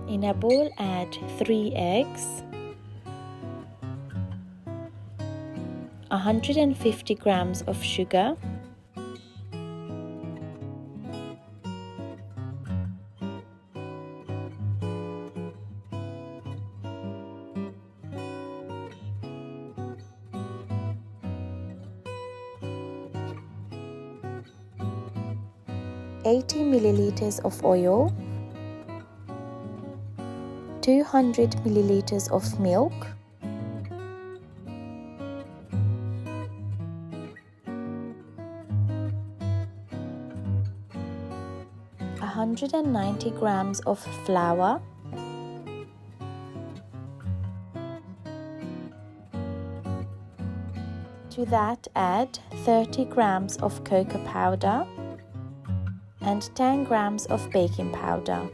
In a bowl, add 3 eggs, 150 grams of sugar, 80 milliliters of oil, 200 milliliters of milk, 190 grams of flour, to that add 30 grams of cocoa powder and 10 grams of baking powder.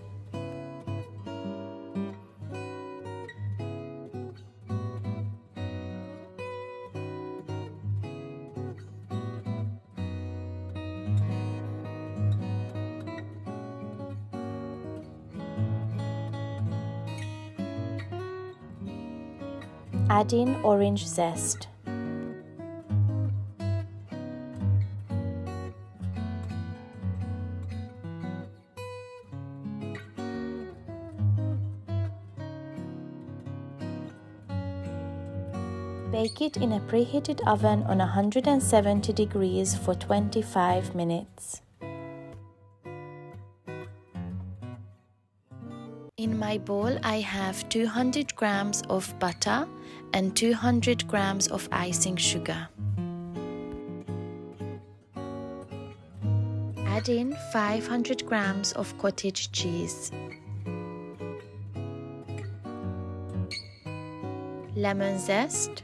Add in orange zest. Bake it in a preheated oven on 170 degrees for 25 minutes. In my bowl, I have 200 grams of butter and 200 grams of icing sugar. Add in 500 grams of cottage cheese, lemon zest,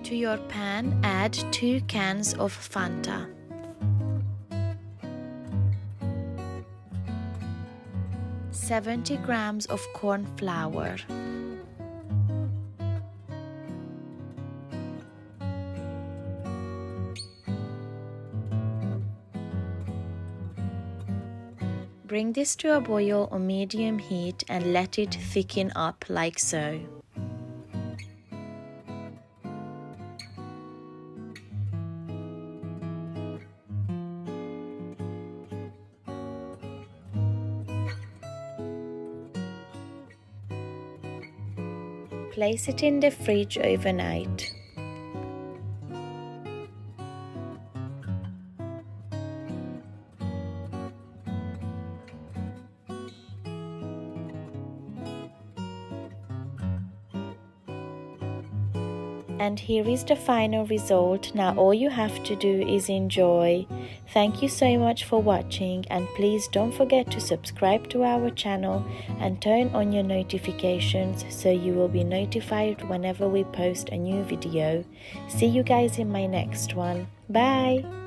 to your pan, add 2 cans of Fanta. "70 grams of corn flour, bring this to a boil on medium heat and let it thicken up like so. Place it in the fridge overnight. And here is the final result. Now all you have to do is enjoy. Thank you so much for watching, and please don't forget to subscribe to our channel and turn on your notifications so you will be notified whenever we post a new video. See you guys in my next one. Bye!